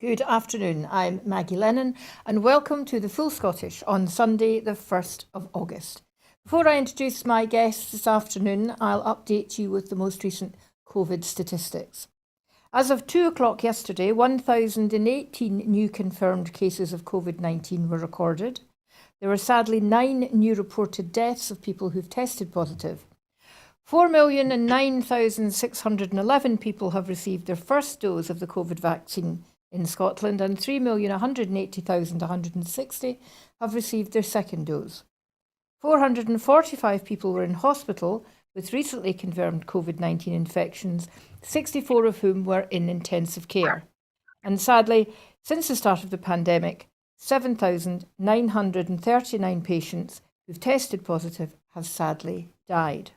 Good afternoon, I'm Maggie Lennon and welcome to the Full Scottish on Sunday the 1st of August. Before I introduce my guests this afternoon, I'll update you with the most recent COVID statistics. As of 2 o'clock yesterday, 1,018 new confirmed cases of COVID-19 were recorded. There were sadly 9 new reported deaths of people who've tested positive. 4,009,611 people have received their first dose of the COVID vaccine in Scotland, and 3,180,160 have received their second dose. 445 people were in hospital with recently confirmed COVID-19 infections, 64 of whom were in intensive care. And sadly, since the start of the pandemic, 7,939 patients who've tested positive have sadly died.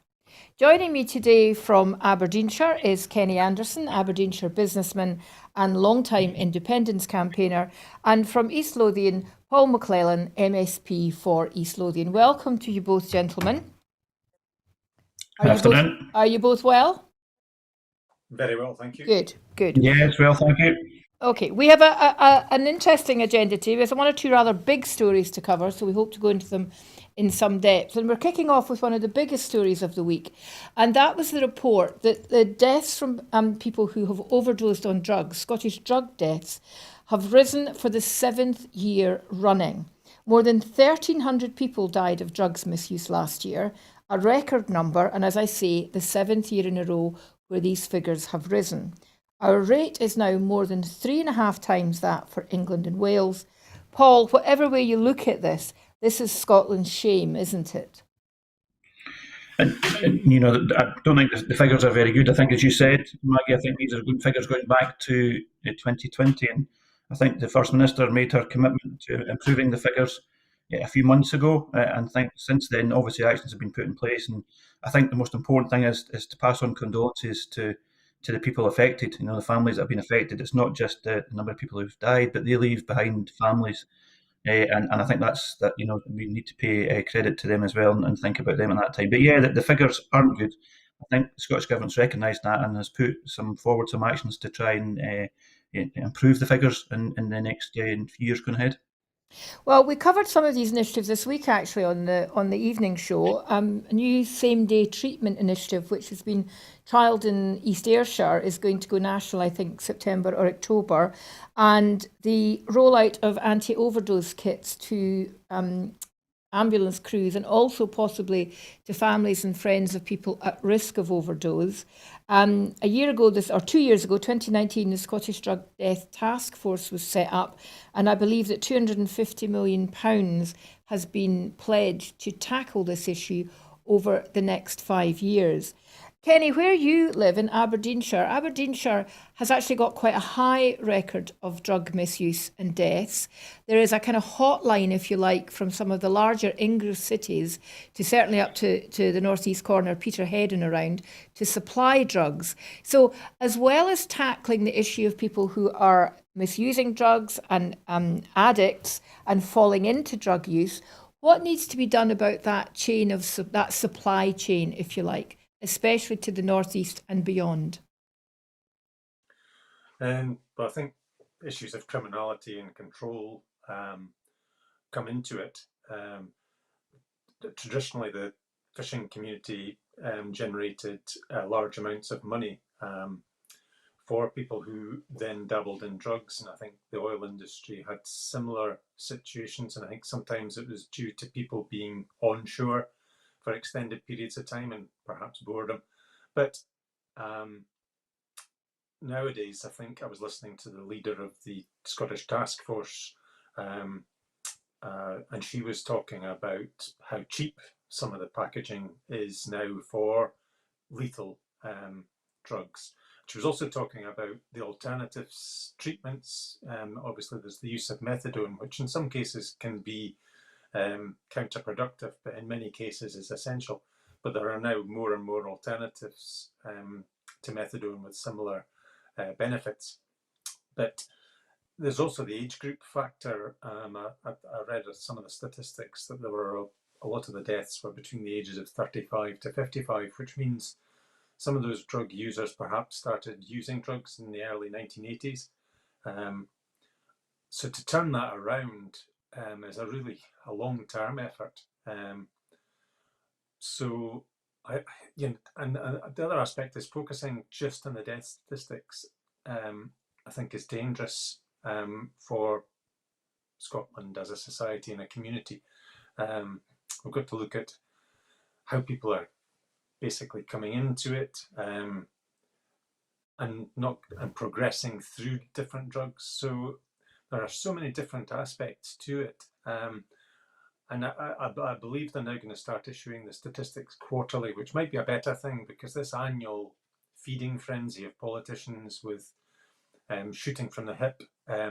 Joining me today from Aberdeenshire is Kenny Anderson, Aberdeenshire businessman and long-time independence campaigner, and from East Lothian, Paul McClellan, MSP for East Lothian. Welcome to you both, gentlemen. Are you both well? Very well, thank you. Good. Yes, well, thank you. Okay, we have an interesting agenda today. There's one or two rather big stories to cover, so we hope to go into them in some depth. And we're kicking off with one of the biggest stories of the week, and that was the report that the deaths from people who have overdosed on drugs, Scottish drug deaths, have risen for the 7th year running. More than 1,300 people died of drugs misuse last year, a record number, and as I say, the 7th year in a row where these figures have risen. Our rate is now more than 3.5 times that for England and Wales. Paul, whatever way you look at this is Scotland's shame, isn't it? And I don't think the figures are very good. I think, as you said, Maggie, I think these are good figures going back to 2020. And I think the First Minister made her commitment to improving the figures a few months ago. And I think since then, obviously, actions have been put in place. And I think the most important thing is to pass on condolences to the people affected, the families that have been affected. It's not just the number of people who've died, but they leave behind families. And I think that we need to pay credit to them as well and think about them at that time. But yeah, the figures aren't good. I think the Scottish Government's recognised that and has put forward some actions to try and improve the figures in the next few years going ahead. Well, we covered some of these initiatives this week, actually, on the evening show. A new same-day treatment initiative, which has been trialled in East Ayrshire, is going to go national, I think, September or October. And the rollout of anti-overdose kits to ambulance crews and also possibly to families and friends of people at risk of overdose. 2 years ago, 2019, the Scottish Drug Death Task Force was set up, and I believe that £250 million has been pledged to tackle this issue over the next 5 years. Kenny, where you live in Aberdeenshire has actually got quite a high record of drug misuse and deaths. There is a kind of hotline, if you like, from some of the larger English cities to certainly up to the northeast corner, Peterhead and around, to supply drugs. So as well as tackling the issue of people who are misusing drugs and addicts and falling into drug use, what needs to be done about that that supply chain, if you like, especially to the northeast and beyond? But I think issues of criminality and control come into it. Traditionally, the fishing community generated large amounts of money for people who then dabbled in drugs, and I think the oil industry had similar situations, and I think sometimes it was due to people being onshore for extended periods of time and perhaps boredom. But nowadays, I think I was listening to the leader of the Scottish Task Force, and she was talking about how cheap some of the packaging is now for lethal drugs. She was also talking about the alternatives treatments. Obviously, there's the use of methadone, which in some cases can be counterproductive, but in many cases is essential. But there are now more and more alternatives to methadone with similar benefits. But there's also the age group factor. I read some of the statistics that there were a lot of the deaths were between the ages of 35 to 55, which means some of those drug users perhaps started using drugs in the early 1980s. So to turn that around is a long-term effort. So and the other aspect is focusing just on the death statistics. I think is dangerous for Scotland as a society and a community. We've got to look at how people are basically coming into it and progressing through different drugs. So there are so many different aspects to it. And I believe they're now going to start issuing the statistics quarterly, which might be a better thing, because this annual feeding frenzy of politicians with shooting from the hip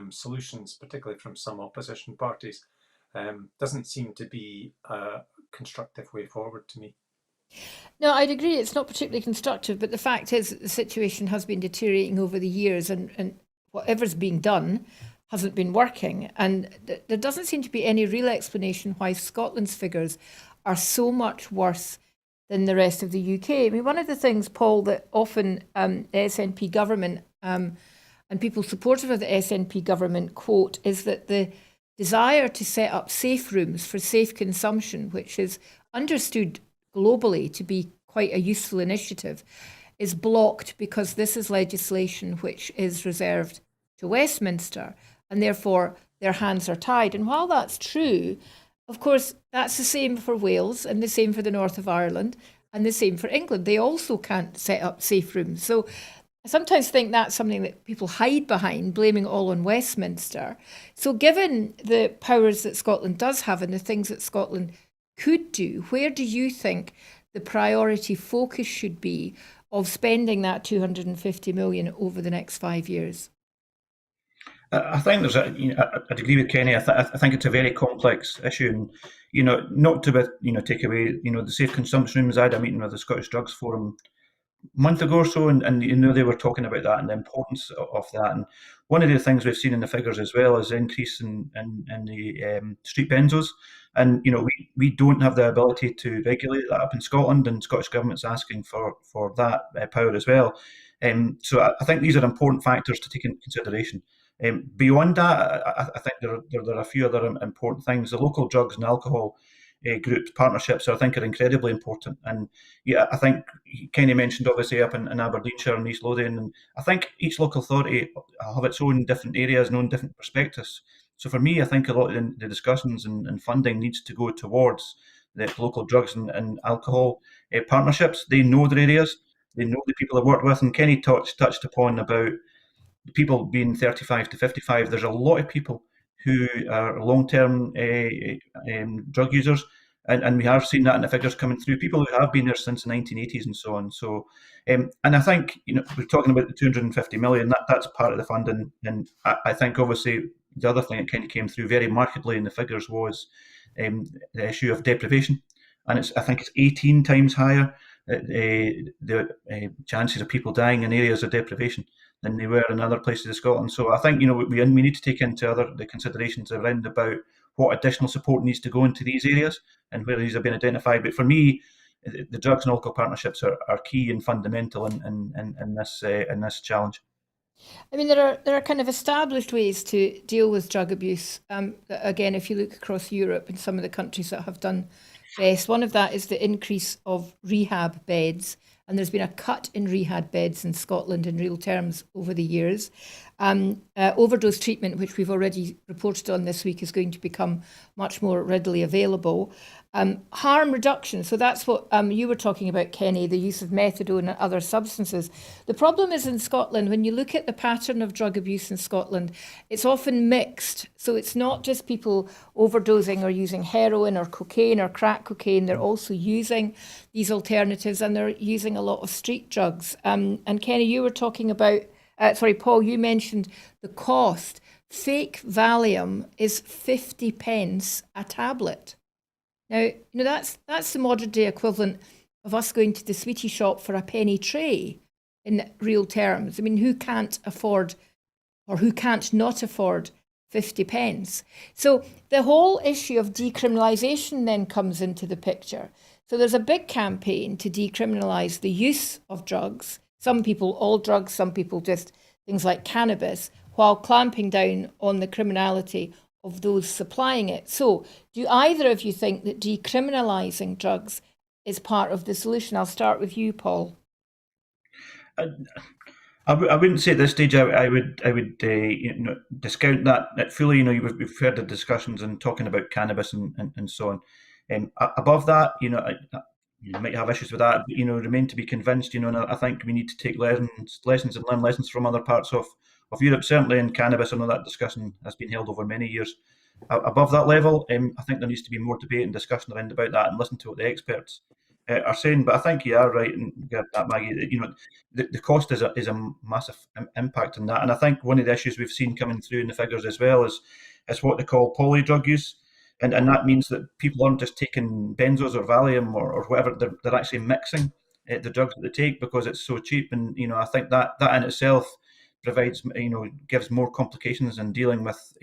solutions, particularly from some opposition parties, doesn't seem to be a constructive way forward to me. No, I'd agree it's not particularly constructive, but the fact is that the situation has been deteriorating over the years, and whatever's being done hasn't been working. And there doesn't seem to be any real explanation why Scotland's figures are so much worse than the rest of the UK. I mean, one of the things, Paul, that often the SNP government and people supportive of the SNP government quote is that the desire to set up safe rooms for safe consumption, which is understood globally to be quite a useful initiative, is blocked because this is legislation which is reserved to Westminster, and therefore their hands are tied. And while that's true, of course, that's the same for Wales and the same for the north of Ireland and the same for England. They also can't set up safe rooms. So I sometimes think that's something that people hide behind, blaming it all on Westminster. So given the powers that Scotland does have and the things that Scotland could do, where do you think the priority focus should be of spending that 250 million over the next 5 years? I think there's I'd agree with Kenny. I think it's a very complex issue, and not to take away the safe consumption rooms. I had a meeting with the Scottish Drugs Forum month ago or so, and they were talking about that and the importance of that. And one of the things we've seen in the figures as well is the increase in the street benzos. And we don't have the ability to regulate that up in Scotland, and Scottish Government's asking for that power as well. So I think these are important factors to take into consideration. Beyond that, I think there are a few other important things. The local drugs and alcohol group partnerships, I think, are incredibly important. And yeah, I think Kenny mentioned obviously up in Aberdeenshire and East Lothian, and I think each local authority have its own different areas and own different perspectives. So for me, I think a lot of the discussions and funding needs to go towards the local drugs and alcohol partnerships. They know their areas, they know the people they work with, and Kenny touched upon about people being 35 to 55. There's a lot of people who are long-term drug users, and we have seen that in the figures coming through. People who have been there since the 1980s and so on. So, and I think we're talking about the 250 million. That's part of the funding, and I think obviously the other thing that kind of came through very markedly in the figures was the issue of deprivation, and I think it's 18 times higher the chances of people dying in areas of deprivation than they were in other places of Scotland. So I think we need to take into the considerations around about what additional support needs to go into these areas and where these have been identified. But for me, the drugs and alcohol partnerships are key and fundamental in this challenge. I mean, there are kind of established ways to deal with drug abuse. Again, if you look across Europe and some of the countries that have done best, one of that is the increase of rehab beds. And there's been a cut in rehab beds in Scotland in real terms over the years. Overdose treatment, which we've already reported on this week, is going to become much more readily available. Harm reduction, so that's what you were talking about, Kenny, the use of methadone and other substances. The problem is in Scotland, when you look at the pattern of drug abuse in Scotland, it's often mixed. So it's not just people overdosing or using heroin or cocaine or crack cocaine. They're also using these alternatives, and they're using a lot of street drugs. And Kenny, you were talking about, Paul, you mentioned the cost. Fake Valium is 50 pence a tablet. Now, that's the modern day equivalent of us going to the sweetie shop for a penny tray in real terms. I mean, who can't afford, or who can't not afford 50 pence? So the whole issue of decriminalisation then comes into the picture. So there's a big campaign to decriminalise the use of drugs. Some people all drugs, some people just things like cannabis. while clamping down on the criminality of those supplying it. So, do either of you think that decriminalising drugs is part of the solution? I'll start with you, Paul. I wouldn't say at this stage I would discount that fully. You know, we've heard the discussions and talking about cannabis and so on. Above that, you might have issues with that, but remain to be convinced. And I think we need to take lessons and learn lessons from other parts of Europe. Certainly in cannabis, I know that discussion has been held over many years. Above that level, I think there needs to be more debate and discussion around about that and listen to what the experts are saying. But I think you are right, and that, Maggie. The cost is a massive impact on that, and I think one of the issues we've seen coming through in the figures as well is what they call poly drug use, and that means that people aren't just taking benzos or Valium or whatever; they're actually mixing the drugs that they take because it's so cheap, and I think that in itself provides gives more complications in dealing with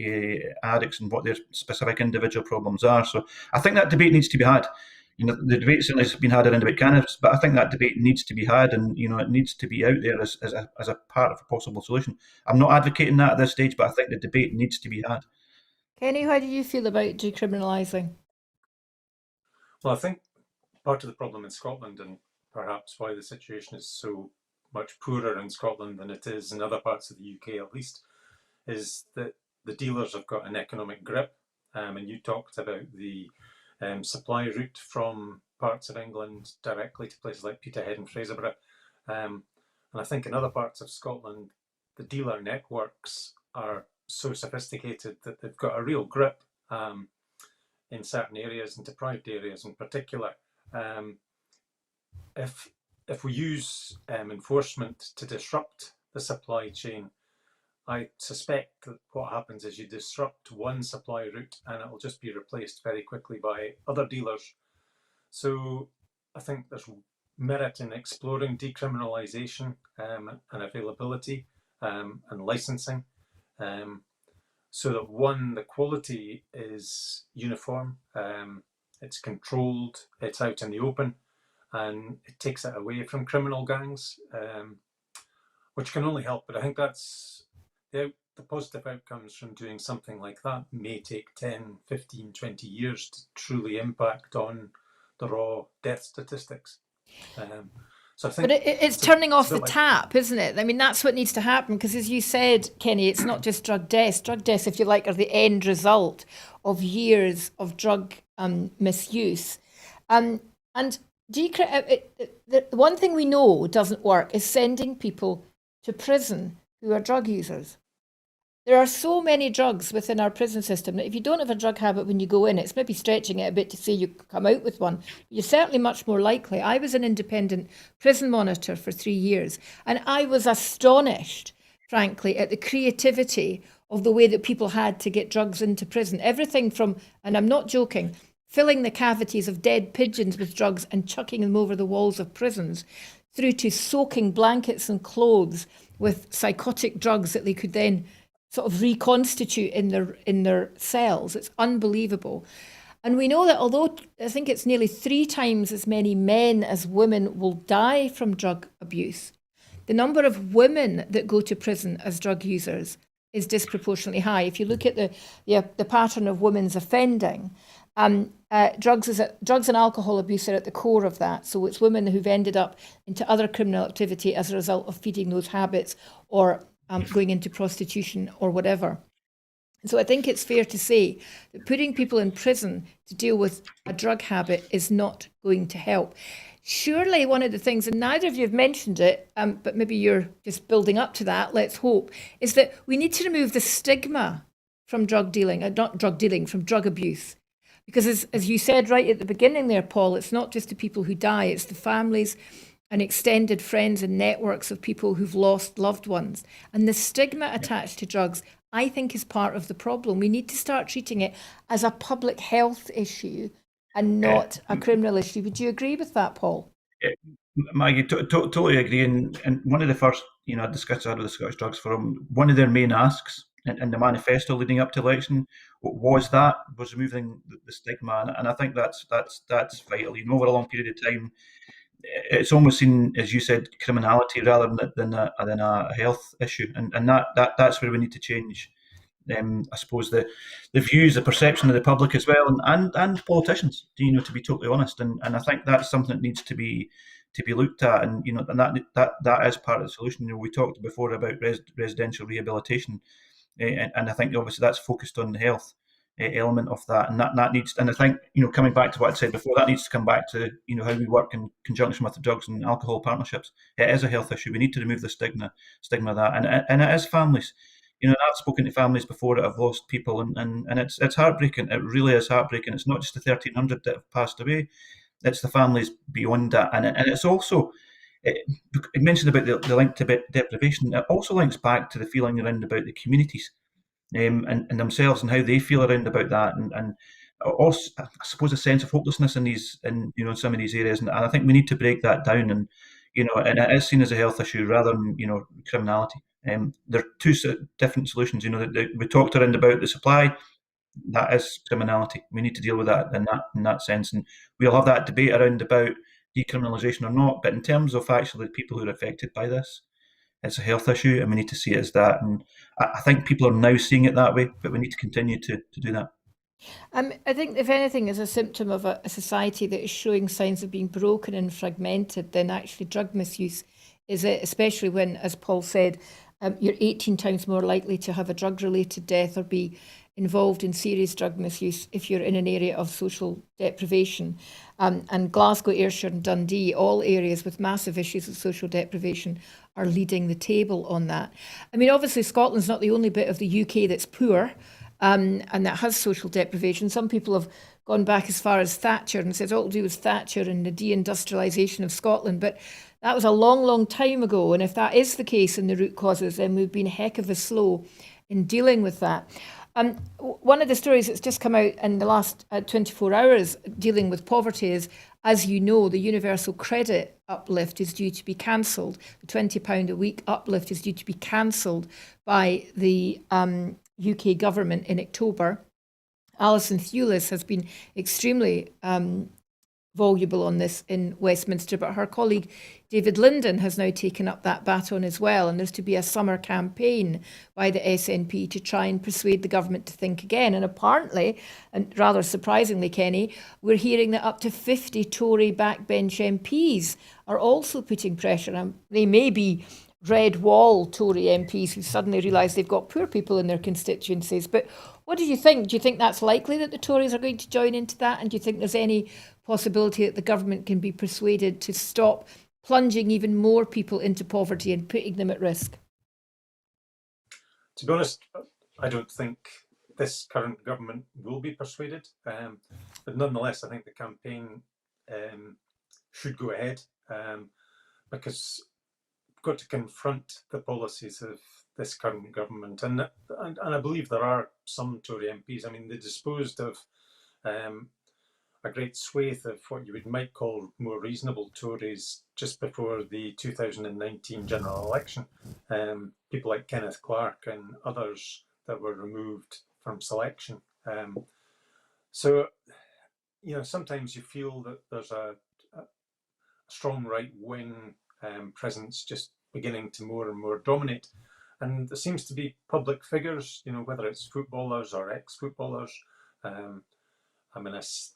addicts and what their specific individual problems are. So I think that debate needs to be had. The debate certainly has been had around about cannabis, but I think that debate needs to be had, and it needs to be out there as a part of a possible solution. I'm not advocating that at this stage, but I think the debate needs to be had. Kenny, how do you feel about decriminalising? Well, I think part of the problem in Scotland, and perhaps why the situation is so much poorer in Scotland than it is in other parts of the UK at least, is that the dealers have got an economic grip. And you talked about the supply route from parts of England directly to places like Peterhead and Fraserburgh. And I think in other parts of Scotland, the dealer networks are so sophisticated that they've got a real grip in certain areas and deprived areas in particular. If we use enforcement to disrupt the supply chain, I suspect that what happens is you disrupt one supply route and it will just be replaced very quickly by other dealers. So I think there's merit in exploring decriminalisation and availability and licensing, so that one, the quality is uniform, it's controlled, it's out in the open, and it takes it away from criminal gangs, which can only help. But I think that's the positive outcomes from doing something like that may take 10, 15, 20 years to truly impact on the raw death statistics. So I think, but it's turning off the tap, isn't it? I mean, that's what needs to happen, because as you said, Kenny, it's not just drug deaths. Drug deaths, if you like, are the end result of years of drug misuse. And the one thing we know doesn't work is sending people to prison who are drug users. There are so many drugs within our prison system that if you don't have a drug habit when you go in, it's maybe stretching it a bit to say you come out with one. You're certainly much more likely. I was an independent prison monitor for 3 years, and I was astonished, frankly, at the creativity of the way that people had to get drugs into prison. Everything from, and I'm not joking, filling the cavities of dead pigeons with drugs and chucking them over the walls of prisons, through to soaking blankets and clothes with psychotic drugs that they could then sort of reconstitute in their cells. It's unbelievable. And we know that although I think it's nearly 3 times as many men as women will die from drug abuse, the number of women that go to prison as drug users is disproportionately high. If you look at the pattern of women's offending, drugs and alcohol abuse are at the core of that. So it's women who've ended up into other criminal activity as a result of feeding those habits, or going into prostitution or whatever. So I think it's fair to say that putting people in prison to deal with a drug habit is not going to help. Surely one of the things, and neither of you have mentioned it, but maybe you're just building up to that, let's hope, is that we need to remove the stigma from drug dealing, not drug dealing, from drug abuse. Because as you said right at the beginning there, Paul, it's not just the people who die, it's the families and extended friends and networks of people who've lost loved ones. And the stigma attached to drugs, I think, is part of the problem. We need to start treating it as a public health issue and not a criminal issue. Would you agree with that, Paul? Maggie, totally agree. And one of the first, I discussed that with the Scottish Drugs Forum. One of their main asks in the manifesto leading up to election was removing the stigma, and I think that's vital. Over a long period of time, it's almost seen, as you said, criminality rather than a health issue, and that's where we need to change. I suppose the views, the perception of the public as well, and politicians. To be totally honest, and I think that's something that needs to be looked at, and and that is part of the solution. We talked before about residential rehabilitation, and I think obviously that's focused on the health element of that, and that needs. And I think coming back to what I said before, that needs to come back to how we work in conjunction with the drugs and alcohol partnerships. It is a health issue. We need to remove the stigma of that, and it is families. I've spoken to families before that have lost people, and it's heartbreaking. It really is heartbreaking. It's not just the 1,300 that have passed away; it's the families beyond that, and it's also. It mentioned about the link to deprivation. It also links back to the feeling around about the communities, and themselves, and how they feel around about that, and also I suppose a sense of hopelessness in some of these areas, and I think we need to break that down, and it is seen as a health issue rather than criminality. They're two different solutions. We talked around about the supply. That is criminality. We need to deal with that in that sense, and we'll have that debate around about decriminalisation or not. But in terms of actually the people who are affected by this, it's a health issue, and we need to see it as that. And I think people are now seeing it that way, but we need to continue to do that. I think, if anything, is a symptom of a society that is showing signs of being broken and fragmented, then actually drug misuse is it, especially when, as Paul said, you're 18 times more likely to have a drug-related death or be involved in serious drug misuse if you're in an area of social deprivation. And Glasgow, Ayrshire and Dundee, all areas with massive issues of social deprivation, are leading the table on that. I mean, obviously, Scotland's not the only bit of the UK that's poor. And that has social deprivation. Some people have gone back as far as Thatcher and said all to do with Thatcher and the deindustrialisation of Scotland. But that was a long, long time ago. And if that is the case in the root causes, then we've been a heck of a slow in dealing with that. One of the stories that's just come out in the last 24 hours dealing with poverty is, as you know, the universal credit uplift is due to be cancelled. The £20 a week uplift is due to be cancelled by the UK government in October. Alison Thewlis has been extremely voluble on this in Westminster, but her colleague David Linden has now taken up that baton as well, and there's to be a summer campaign by the SNP to try and persuade the government to think again. And apparently, and rather surprisingly, Kenny, we're hearing that up to 50 Tory backbench MPs are also putting pressure on. They may be red wall Tory MPs who suddenly realise they've got poor people in their constituencies. But what do you think? Do you think that's likely that the Tories are going to join into that? And do you think there's any possibility that the government can be persuaded to stop plunging even more people into poverty and putting them at risk? To be honest, I don't think this current government will be persuaded. But nonetheless, I think the campaign should go ahead, because we've got to confront the policies of this current government. And I believe there are some Tory MPs. I mean, they disposed of a great swathe of what you might call more reasonable Tories just before the 2019 general election. People like Kenneth Clarke and others that were removed from selection. So, sometimes you feel that there's a strong right-wing presence just beginning to more and more dominate. And there seems to be public figures, whether it's footballers or ex-footballers.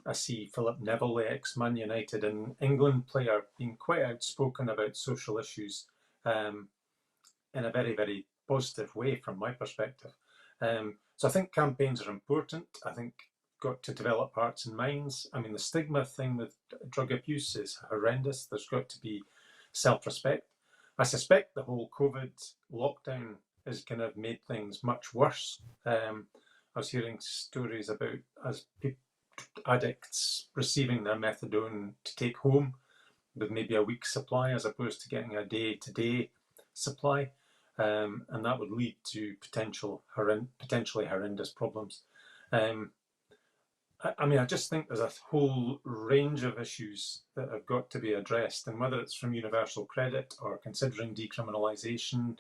I see Philip Neville, the ex-Man United and England player, being quite outspoken about social issues in a very, very positive way from my perspective. So I think campaigns are important. I think got to develop hearts and minds. I mean, the stigma thing with drug abuse is horrendous. There's got to be self-respect. I suspect the whole COVID lockdown is going to have made things much worse. I was hearing stories about addicts receiving their methadone to take home with maybe a week's supply as opposed to getting a day-to-day supply. And that would lead to potentially horrendous problems. I just think there's a whole range of issues that have got to be addressed, and whether it's from universal credit or considering decriminalisation,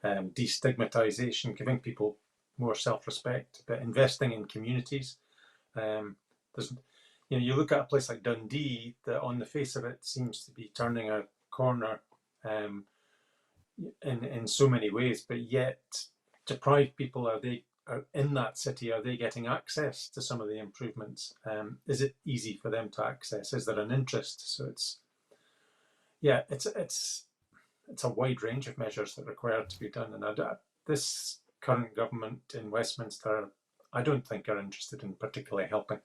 destigmatisation, giving people more self-respect, but investing in communities. you look at a place like Dundee that on the face of it seems to be turning a corner in so many ways, but yet deprived people are in that city, are they getting access to some of the improvements? Is it easy for them to access? Is there an interest? So it's a wide range of measures that are required to be done, and this current government in Westminster, I don't think are interested in particularly helping.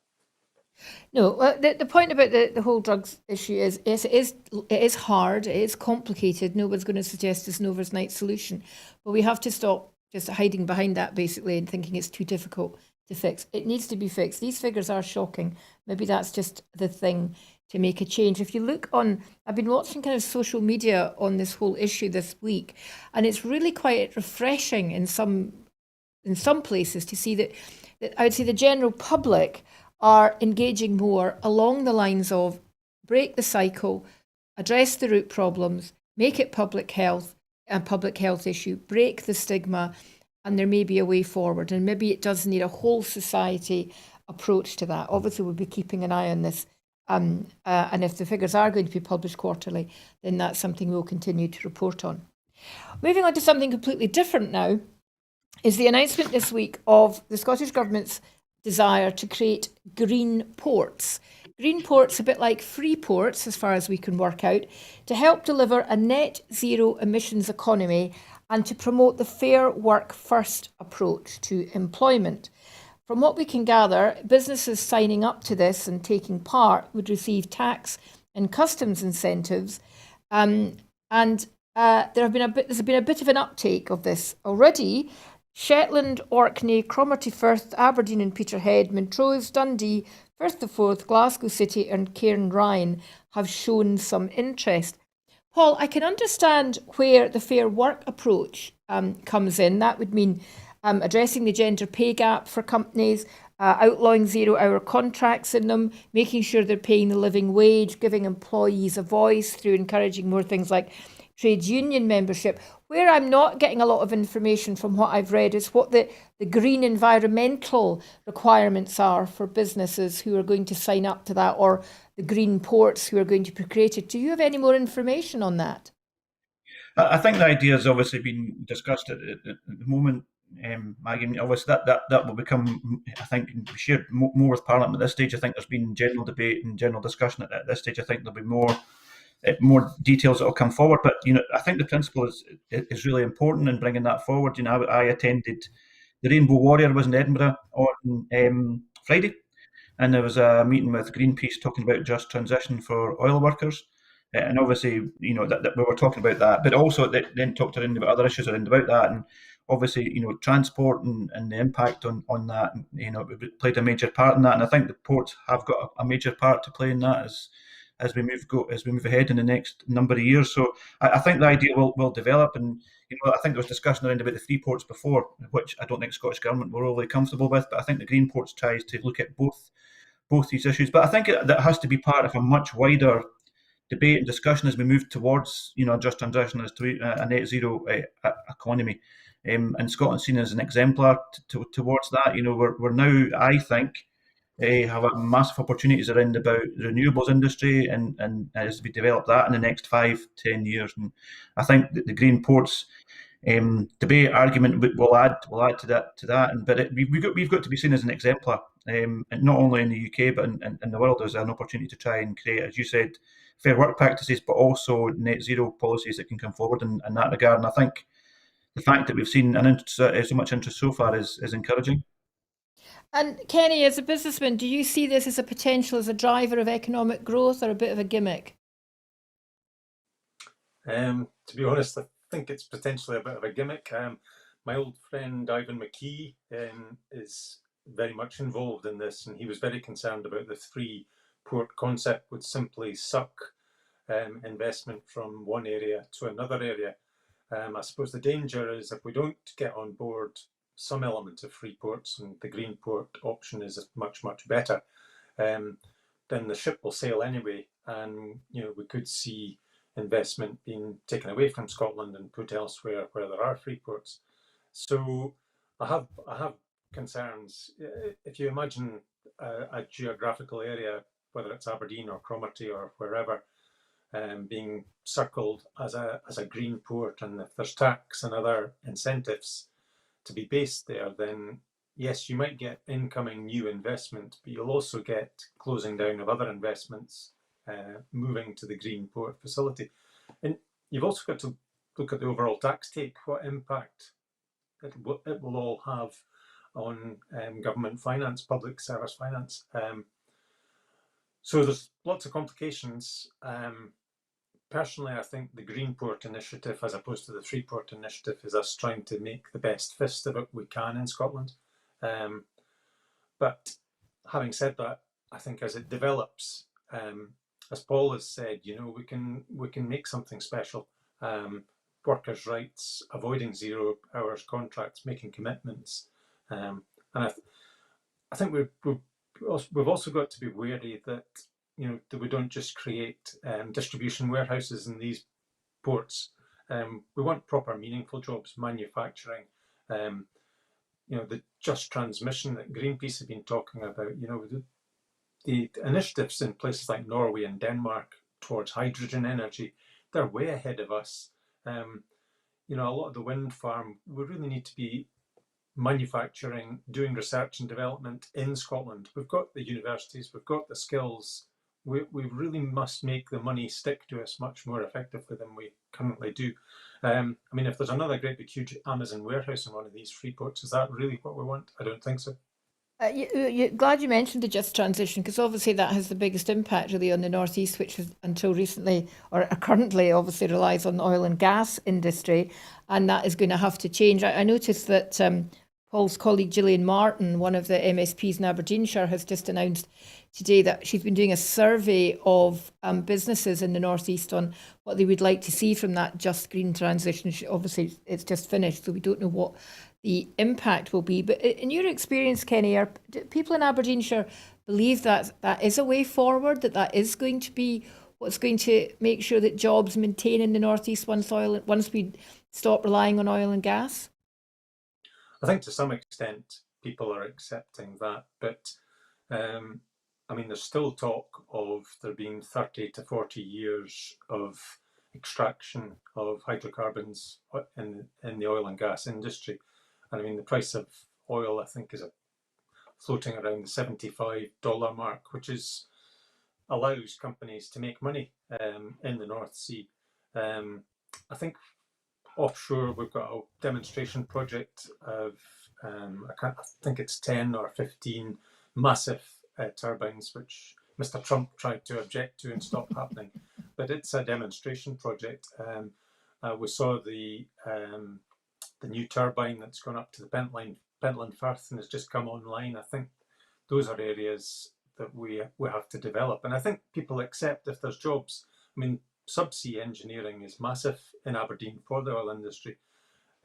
No, the point about the whole drugs issue is, yes, it is hard, it is complicated. Nobody's going to suggest it's an overnight solution, but we have to stop just hiding behind that basically and thinking it's too difficult to fix. It needs to be fixed. These figures are shocking. Maybe that's just the thing to make a change. If you look on, I've been watching kind of social media on this whole issue this week, and it's really quite refreshing in some places to see that I would say the general public are engaging more along the lines of break the cycle, address the root problems, make it public health issue, break the stigma, and there may be a way forward. And maybe it does need a whole society approach to that. Obviously, we'll be keeping an eye on this. And if the figures are going to be published quarterly, then that's something we'll continue to report on. Moving on to something completely different now, is the announcement this week of the Scottish Government's desire to create green ports. Green ports, a bit like free ports, as far as we can work out, to help deliver a net zero emissions economy and to promote the fair work first approach to employment. From what we can gather, businesses signing up to this and taking part would receive tax and customs incentives, there's been a bit of an uptake of this already. Shetland, Orkney, Cromarty Firth, Aberdeen and Peterhead, Montrose, Dundee, Firth of Forth, Glasgow City and Cairnryan have shown some interest. Paul, I can understand where the fair work approach comes in. That would mean addressing the gender pay gap for companies, outlawing 0-hour contracts in them, making sure they're paying the living wage, giving employees a voice through encouraging more things like trade union membership. Where I'm not getting a lot of information from what I've read is what the green environmental requirements are for businesses who are going to sign up to that, or the green ports who are going to be created. Do you have any more information on that? I think the idea has obviously been discussed at the moment, Maggie. Obviously, that will become, I think, shared more with Parliament at this stage. I think there's been general debate and general discussion at this stage. I think there'll be more details that will come forward. But I think the principle is really important in bringing that forward. I attended the Rainbow Warrior was in Edinburgh on Friday, and there was a meeting with Greenpeace talking about just transition for oil workers. And obviously, that we were talking about that, but also then talked around about other issues around about that, and obviously, transport and the impact on that, it played a major part in that, and I think the ports have got a major part to play in that as we move ahead in the next number of years. So I think the idea will develop, and I think there was discussion around about the free ports before, which I don't think Scottish Government were overly comfortable with, but I think the green ports tries to look at both these issues. But I think that has to be part of a much wider debate and discussion as we move towards, just transition as to a net zero economy. And Scotland's seen as an exemplar towards that. We're now, I think, have a massive opportunities around about the renewables industry and as we develop that in the next 5-10 years. And I think that the green ports debate argument will add to that. But we've got to be seen as an exemplar, and not only in the UK but in the world as an opportunity to try and create, as you said, fair work practices, but also net zero policies that can come forward in that regard. And I think the fact that we've seen so much interest so far is encouraging. And Kenny, as a businessman, do you see this as a potential as a driver of economic growth or a bit of a gimmick? To be honest, I think it's potentially a bit of a gimmick. My old friend Ivan McKee is very much involved in this, and he was very concerned about the free port concept would simply suck investment from one area to another area. I suppose the danger is if we don't get on board some element of free ports, and the green port option is much, much better, then the ship will sail anyway, and we could see investment being taken away from Scotland and put elsewhere where there are free ports. So I have concerns. If you imagine a geographical area whether it's Aberdeen or Cromarty or wherever, being circled as a green port, and if there's tax and other incentives to be based there, then yes, you might get incoming new investment, but you'll also get closing down of other investments, moving to the green port facility. And you've also got to look at the overall tax take, what impact it will all have on government finance, public service finance. So there's lots of complications. Personally, I think the Greenport initiative, as opposed to the Freeport initiative, is us trying to make the best fist of it we can in Scotland. But having said that, I think as it develops, as Paul has said, we can make something special. Workers' rights, avoiding 0 hours contracts, making commitments, and I think we've also got to be wary that that we don't just create distribution warehouses in these ports. We want proper, meaningful jobs, manufacturing. The just transmission that Greenpeace have been talking about. The initiatives in places like Norway and Denmark towards hydrogen energy, they're way ahead of us. A lot of the wind farm, we really need to be manufacturing, doing research and development in Scotland. We've got the universities, we've got the skills. We really must make the money stick to us much more effectively than we currently do. If there's another great big huge Amazon warehouse in one of these free ports, is that really what we want? I don't think so. Glad you mentioned the just transition, because obviously that has the biggest impact really on the northeast, which is until recently or currently obviously relies on the oil and gas industry, and that is going to have to change. I noticed that Paul's colleague Gillian Martin, one of the MSPs in Aberdeenshire, has just announced today that she's been doing a survey of businesses in the northeast on what they would like to see from that just green transition. Obviously, it's just finished, so we don't know what the impact will be. But in your experience, Kenny, do people in Aberdeenshire believe that that is a way forward, that is going to be what's going to make sure that jobs maintain in the northeast once we stop relying on oil and gas? I think to some extent people are accepting that, but there's still talk of there being 30 to 40 years of extraction of hydrocarbons in the oil and gas industry. And the price of oil, I think, is floating around the $75 mark, which allows companies to make money in the North Sea. I think offshore, we've got a demonstration project of, I think it's 10 or 15 massive turbines, which Mr. Trump tried to object to and stop happening. But it's a demonstration project. We saw the new turbine that's gone up to the Pentland Firth and has just come online. I think those are areas that we have to develop. And I think people accept if there's jobs. Subsea engineering is massive in Aberdeen for the oil industry,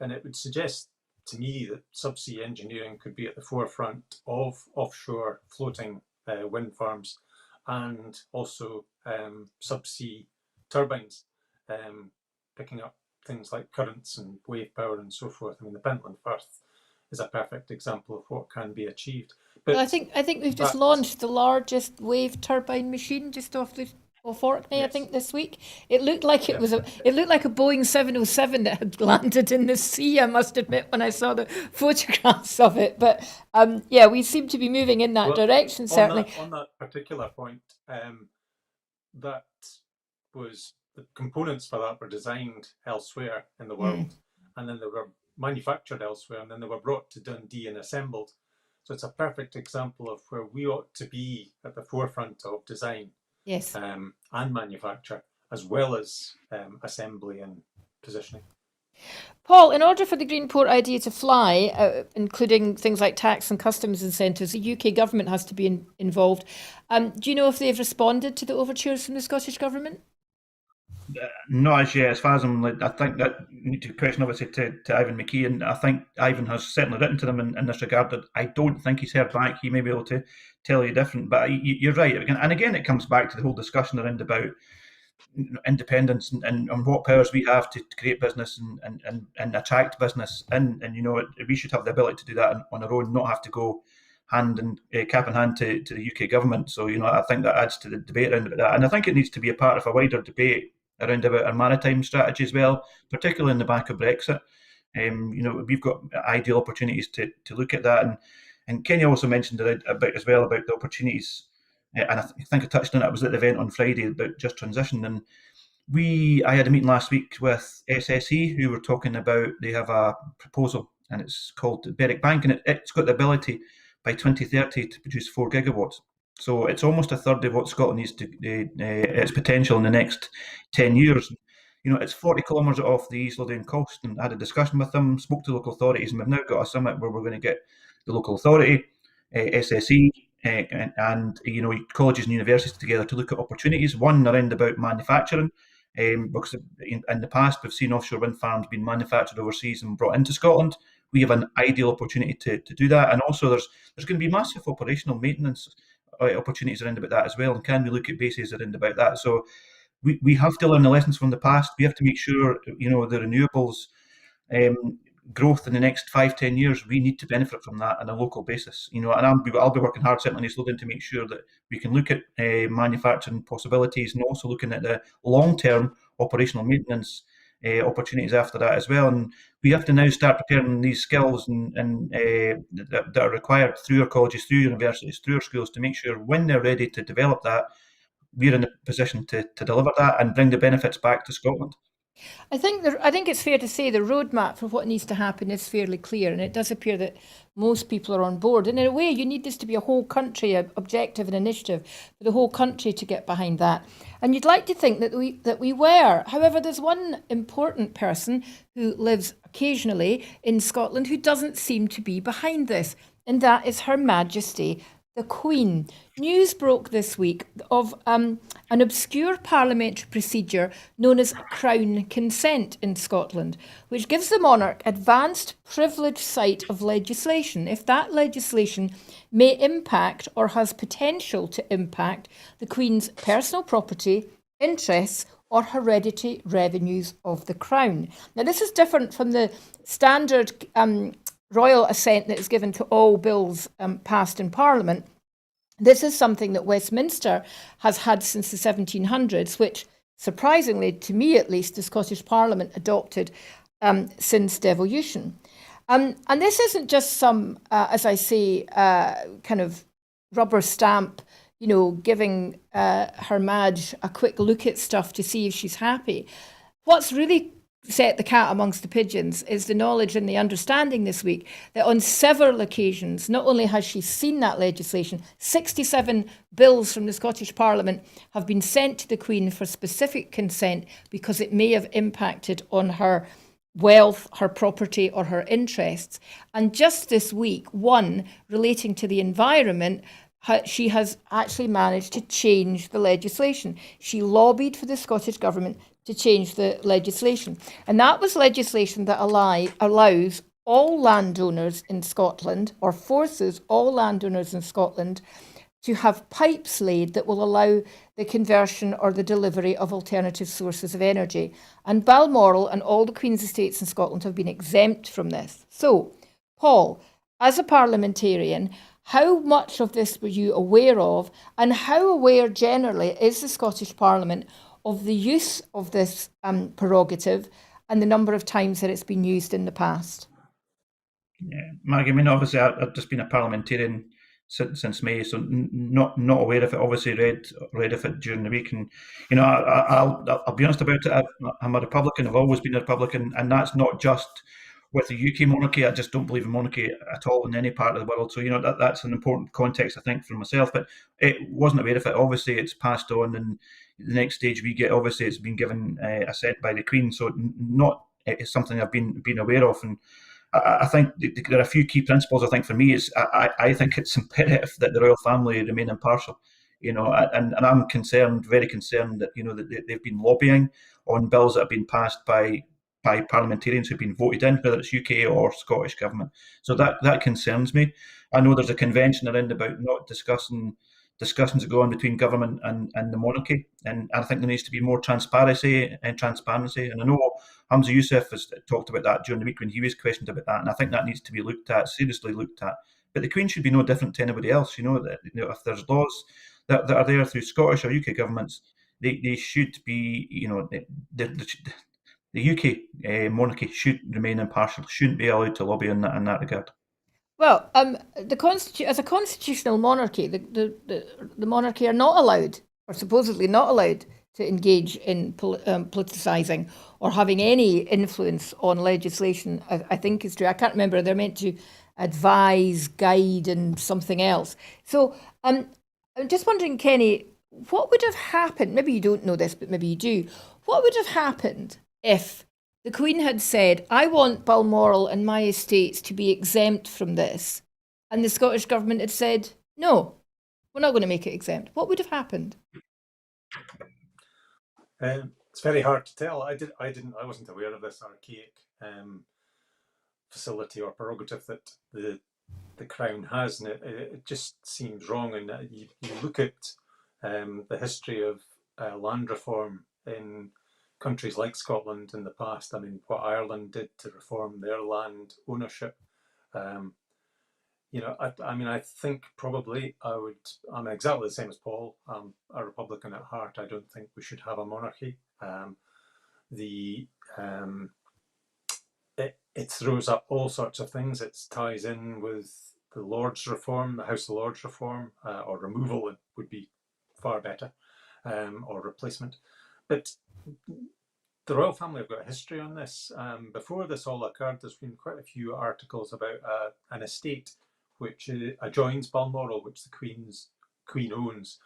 and it would suggest to me that subsea engineering could be at the forefront of offshore floating wind farms, and also subsea turbines, picking up things like currents and wave power and so forth. The Pentland Firth is a perfect example of what can be achieved. But well, I think we've just launched the largest wave turbine machine just off Orkney, yes. I think this week. It looked like it looked like a Boeing 707 that had landed in the sea, I must admit, when I saw the photographs of it. But we seem to be moving in that direction, certainly. On that particular point, that was the components for that were designed elsewhere in the world, and then they were manufactured elsewhere, and then they were brought to Dundee and assembled. So it's a perfect example of where we ought to be at the forefront of design. Yes. And manufacture, as well as assembly and positioning. Paul, in order for the Greenport idea to fly, including things like tax and customs incentives, the UK government has to be involved. Do you know if they've responded to the overtures from the Scottish government? Not as yet. As far as I think that you need to question obviously to Ivan McKee, and I think Ivan has certainly written to them in this regard. That I don't think he's heard back. He may be able to tell you different, but you're right. And again, it comes back to the whole discussion around about independence and what powers we have to create business and attract business, and we should have the ability to do that on our own, not have to go hand and cap in hand to the UK government. So, I think that adds to the debate around about that. And I think it needs to be a part of a wider debate around about our maritime strategy as well, particularly in the back of Brexit. We've got ideal opportunities to look at that. And Kenny also mentioned about the opportunities, and I think I touched on it. I was at the event on Friday about just transition, and I had a meeting last week with SSE who were talking about, they have a proposal and it's called the Berwick Bank, and it's got the ability by 2030 to produce 4 gigawatts. So it's almost a third of what Scotland needs to its potential in the next 10 years. It's 40 kilometres off the East Lothian coast, and I had a discussion with them, spoke to local authorities, and we've now got a summit where we're going to get the local authority, SSE, and colleges and universities together to look at opportunities. One around about manufacturing, because in the past we've seen offshore wind farms being manufactured overseas and brought into Scotland. We have an ideal opportunity to do that, and also there's going to be massive operational maintenance opportunities around about that as well. And can we look at bases around about that? So we have to learn the lessons from the past. We have to make sure the renewables growth in the next 5-10 years, we need to benefit from that on a local basis. And I'll be working hard certainly in East Lothian to make sure that we can look at manufacturing possibilities, and also looking at the long-term operational maintenance opportunities after that as well. And we have to now start preparing these skills and that are required through our colleges, through universities, through our schools, to make sure when they're ready to develop that, we're in a position to deliver that and bring the benefits back to Scotland. I think it's fair to say the roadmap for what needs to happen is fairly clear, and it does appear that most people are on board. And in a way, you need this to be a whole country objective and initiative for the whole country to get behind that. And you'd like to think that we were. However, there's one important person who lives occasionally in Scotland who doesn't seem to be behind this, and that is Her Majesty the Queen. News broke this week of an obscure parliamentary procedure known as Crown Consent in Scotland, which gives the monarch advanced privileged sight of legislation if that legislation may impact or has potential to impact the Queen's personal property, interests, or hereditary revenues of the Crown. Now, this is different from the standard royal assent that is given to all bills passed in Parliament. This is something that Westminster has had since the 1700s, which, surprisingly, to me at least, the Scottish Parliament adopted since devolution. And this isn't just some, as I say, kind of rubber stamp, giving Her Madge a quick look at stuff to see if she's happy. What's really set the cat amongst the pigeons is the knowledge and the understanding this week that on several occasions, not only has she seen that legislation, 67 bills from the Scottish Parliament have been sent to the Queen for specific consent because it may have impacted on her wealth, her property, or her interests. And just this week, one relating to the environment, she has actually managed to change the legislation. She lobbied for the Scottish Government to change the legislation. And that was legislation that allows all landowners in Scotland, or forces all landowners in Scotland, to have pipes laid that will allow the conversion or the delivery of alternative sources of energy. And Balmoral and all the Queen's estates in Scotland have been exempt from this. So, Paul, as a parliamentarian, how much of this were you aware of, and how aware generally is the Scottish Parliament of the use of this prerogative and the number of times that it's been used in the past? Yeah, Maggie, obviously I've just been a parliamentarian since May, so not aware of it. Obviously read of it during the week, and I'll be honest about it. I'm a Republican. I've always been a Republican, and that's not just with the UK monarchy. I just don't believe in monarchy at all in any part of the world. So that's an important context, I think, for myself. But it wasn't aware of it. Obviously, it's passed on, and the next stage we get, obviously, it's been given assent by the Queen. So it's something I've been aware of, and I think there are a few key principles. I think for me, I think it's imperative that the royal family remain impartial. And I'm very concerned that that they've been lobbying on bills that have been passed by parliamentarians who've been voted in, whether it's UK or Scottish government. So that concerns me. I know there's a convention around about not discussings that go on between government and the monarchy, and I think there needs to be more transparency. And I know Hamza Youssef has talked about that during the week when he was questioned about that, and I think that needs to be seriously looked at, But the Queen should be no different to anybody else. If there's laws that are there through Scottish or UK governments, they should be, the UK monarchy should remain impartial, shouldn't be allowed to lobby in that regard. Well, as a constitutional monarchy, the monarchy are not allowed, or supposedly not allowed, to engage in politicising or having any influence on legislation. I think is true. I can't remember. They're meant to advise, guide, and something else. So I'm just wondering, Kenny, what would have happened? Maybe you don't know this, but maybe you do. What would have happened if the Queen had said, I want Balmoral and my estates to be exempt from this, and the Scottish Government had said, no, we're not going to make it exempt? What would have happened? It's very hard to tell. I wasn't aware of this archaic facility or prerogative that the Crown has, and it just seems wrong. And you look at the history of land reform in countries like Scotland in the past. I mean, what Ireland did to reform their land ownership. I think probably I'm exactly the same as Paul. I'm a Republican at heart. I don't think we should have a monarchy. It throws up all sorts of things. It ties in with the Lords reform, the House of Lords reform, or removal would be far better, or replacement. But the royal family have got a history on this. Before this all occurred, there's been quite a few articles about an estate which adjoins Balmoral, which the Queen owns,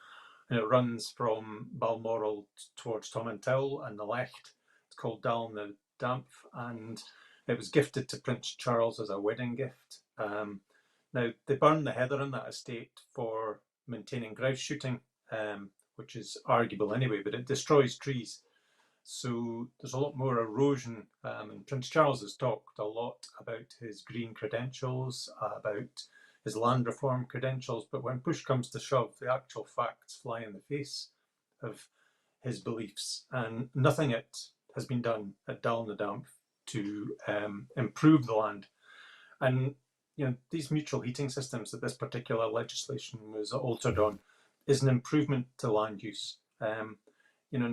and it runs from Balmoral towards Tomintoul and the Lecht. It's called Dal na Damp, and it was gifted to Prince Charles as a wedding gift. Now, they burn the heather in that estate for maintaining grouse shooting, which is arguable anyway, but it destroys trees. So there's a lot more erosion, and Prince Charles has talked a lot about his green credentials, about his land reform credentials, but when push comes to shove, the actual facts fly in the face of his beliefs, and nothing has been done at Dal na Damp to improve the land. And these mutual heating systems that this particular legislation was altered on is an improvement to land use. And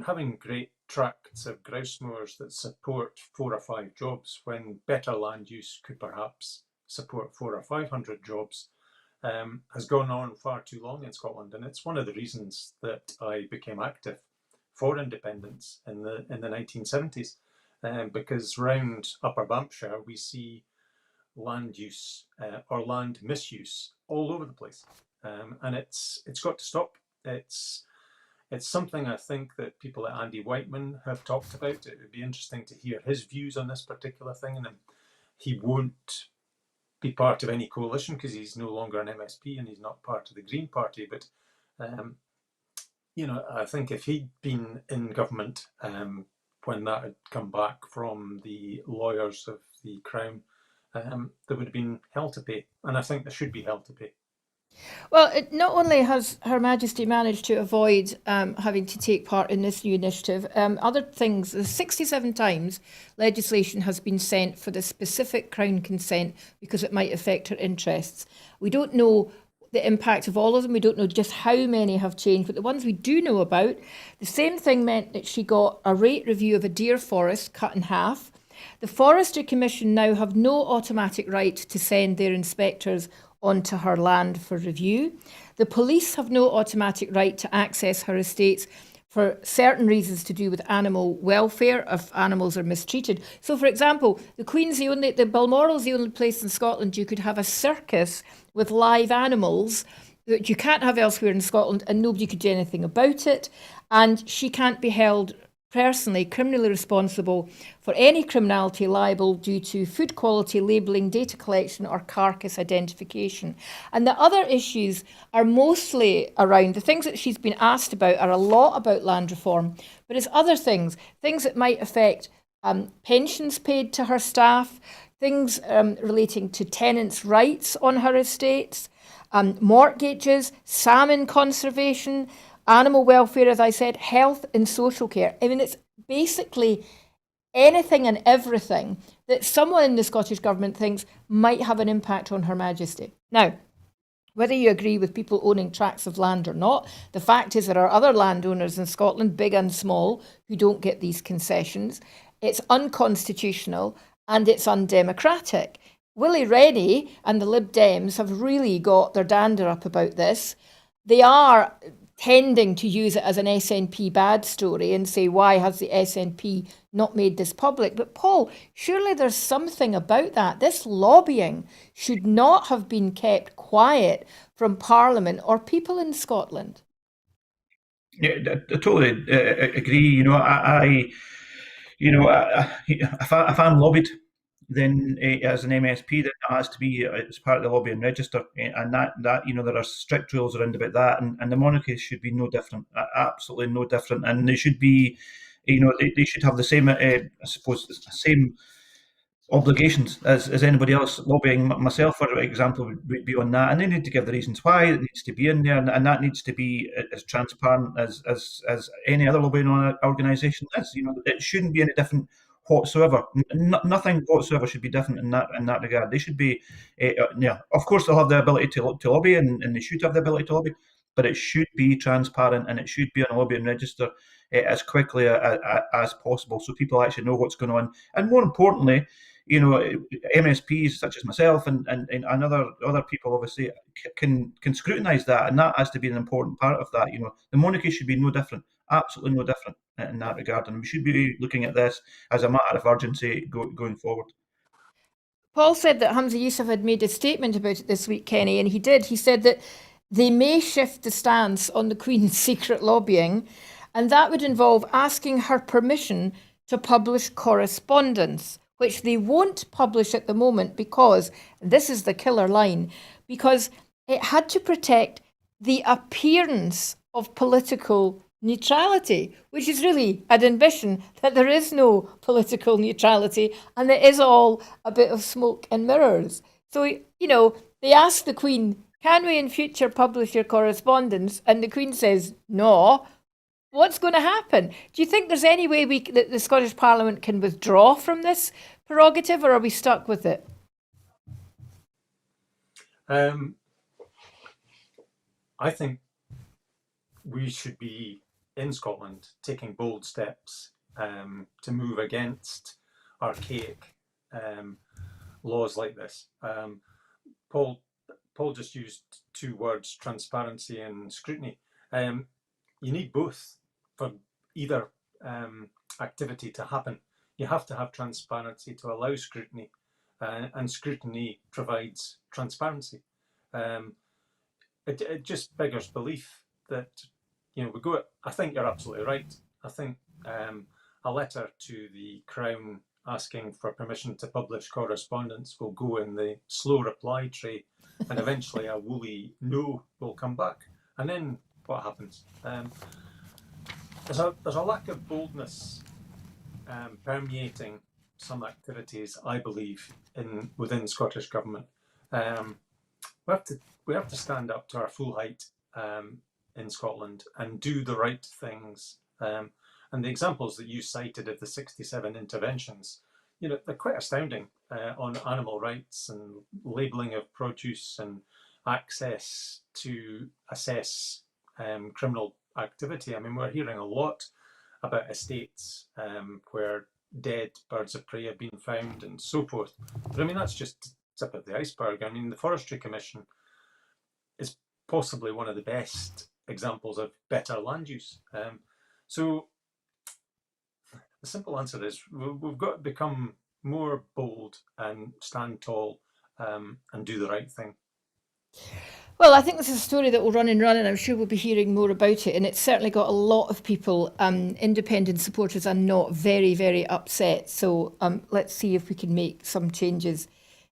having great tracts of grouse mowers that support 4 or 5 jobs when better land use could perhaps support 400 or 500 jobs has gone on far too long in Scotland. And it's one of the reasons that I became active for independence in the 1970s, because round Upper Bampshire we see land use or land misuse all over the place, and it's got to stop. It's something I think that people like Andy Whiteman have talked about. It would be interesting to hear his views on this particular thing, and he won't be part of any coalition because he's no longer an MSP and he's not part of the Green Party. But I think if he'd been in government when that had come back from the lawyers of the Crown, there would have been hell to pay, and I think there should be hell to pay. Well, not only has Her Majesty managed to avoid having to take part in this new initiative, other things, 67 times legislation has been sent for the specific Crown consent because it might affect her interests. We don't know the impact of all of them. We don't know just how many have changed, but the ones we do know about, the same thing meant that she got a rate review of a deer forest cut in half. The Forestry Commission now have no automatic right to send their inspectors onto her land for review. The police have no automatic right to access her estates for certain reasons to do with animal welfare if animals are mistreated. So, for example, the Balmoral's the only place in Scotland you could have a circus with live animals that you can't have elsewhere in Scotland, and nobody could do anything about it. And she can't be held personally criminally responsible for any criminality liable due to food quality labelling, data collection or carcass identification. And the other issues are mostly around, the things that she's been asked about are a lot about land reform, but it's other things that might affect pensions paid to her staff, things relating to tenants' rights on her estates, mortgages, salmon conservation, animal welfare, as I said, health and social care. I mean, it's basically anything and everything that someone in the Scottish Government thinks might have an impact on Her Majesty. Now, whether you agree with people owning tracts of land or not, the fact is there are other landowners in Scotland, big and small, who don't get these concessions. It's unconstitutional and it's undemocratic. Willie Rennie and the Lib Dems have really got their dander up about this. They are tending to use it as an SNP bad story and say, why has the SNP not made this public? But Paul, surely there's something about that. This lobbying should not have been kept quiet from Parliament or people in Scotland. Yeah, I totally agree. If I'm lobbied, then as an MSP, that has to be as part of the lobbying register, and that there are strict rules around about that, and the monarchy should be no different, absolutely no different, and they should be, they should have the same, I suppose, the same obligations as anybody else. Lobbying myself, for example, would be on that, and they need to give the reasons why it needs to be in there, and that needs to be as transparent as any other lobbying organisation is. It shouldn't be any different whatsoever. Nothing whatsoever should be different in that regard. They should be, of course, they'll have the ability to lobby, and they should have the ability to lobby, but it should be transparent and it should be on a lobbying register as quickly as possible, so people actually know what's going on, and more importantly, MSPs such as myself and other people obviously can scrutinise that, and that has to be an important part of that. The monarchy should be no different, absolutely no different in that regard, and we should be looking at this as a matter of urgency going forward. Paul said that Hamza Yousaf had made a statement about it this week, Kenny, and he did. He said that they may shift the stance on the Queen's secret lobbying, and that would involve asking her permission to publish correspondence, which they won't publish at the moment because, and this is the killer line, because it had to protect the appearance of political neutrality, which is really an admission that there is no political neutrality and it is all a bit of smoke and mirrors. So, they asked the Queen, can we in future publish your correspondence? And the Queen says, no. What's going to happen? Do you think there's any way that the Scottish Parliament can withdraw from this prerogative, or are we stuck with it? I think we should be, in Scotland, taking bold steps to move against archaic laws like this. Paul just used two words, transparency and scrutiny. You need both for either activity to happen. You have to have transparency to allow scrutiny, and scrutiny provides transparency. It just beggars belief that I think you're absolutely right. I think a letter to the Crown asking for permission to publish correspondence will go in the slow reply tray, and eventually a woolly no will come back. And then what happens? There's a lack of boldness permeating some activities, I believe, within Scottish Government. We have to stand up to our full height in Scotland and do the right things. And the examples that you cited of the 67 interventions, they're quite astounding on animal rights and labelling of produce and access to assess criminal activity. I mean, we're hearing a lot about estates where dead birds of prey have been found and so forth. But I mean, that's just tip of the iceberg. I mean, the Forestry Commission is possibly one of the best examples of better land use. So the simple answer is we've got to become more bold and stand tall and do the right thing. Well, I think this is a story that will run and run, and I'm sure we'll be hearing more about it. And it's certainly got a lot of people, independent supporters, and not very, very upset. So let's see if we can make some changes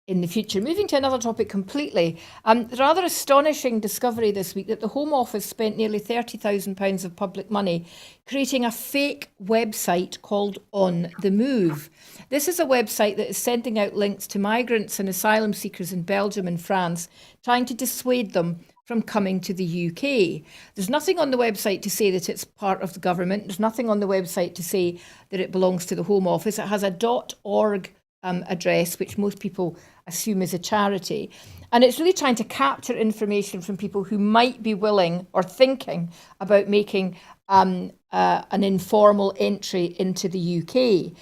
in the future. Moving to another topic completely, the rather astonishing discovery this week that the Home Office spent nearly £30,000 of public money creating a fake website called On the Move. This is a website that is sending out links to migrants and asylum seekers in Belgium and France, trying to dissuade them from coming to the UK. There's nothing on the website to say that it's part of the government. There's nothing on the website to say that it belongs to the Home Office. It has a .org address, which most people assume is a charity. And it's really trying to capture information from people who might be willing or thinking about making an informal entry into the UK.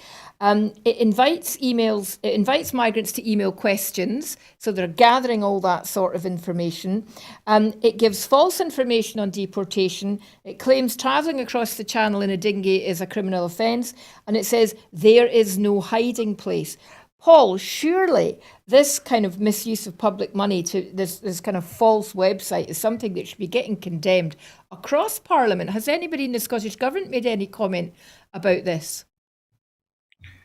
It invites migrants to email questions, so they're gathering all that sort of information. It gives false information on deportation. It claims travelling across the channel in a dinghy is a criminal offence, and it says there is no hiding place. Paul, surely this kind of misuse of public money to this kind of false website is something that should be getting condemned across Parliament. Has anybody in the Scottish Government made any comment about this?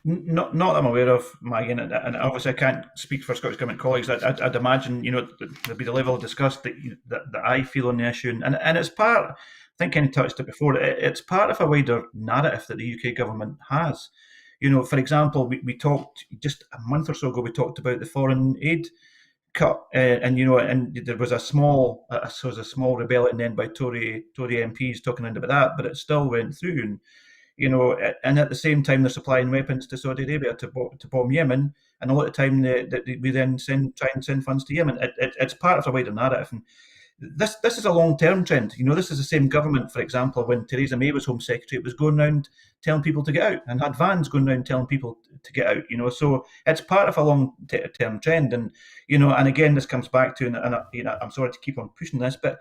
Not that I'm aware of, Maggie, and obviously I can't speak for Scottish Government colleagues. I'd imagine, there'd be the level of disgust that I feel on the issue, and it's part. I think Kenny touched it before. It's part of a wider narrative that the UK government has. For example, we talked just a month or so ago. We talked about the foreign aid cut, and there was a small rebellion then by Tory MPs talking about that, but it still went through. And and at the same time they're supplying weapons to Saudi Arabia to bomb Yemen, and a lot of time we then try and send funds to Yemen. It's part of a wider narrative, and this is a long-term trend. This is the same government, for example, when Theresa May was Home Secretary, it was going around telling people to get out, and had vans going around telling people to get out. So it's part of a long-term trend, and and again, this comes back to, and I'm sorry to keep on pushing this, but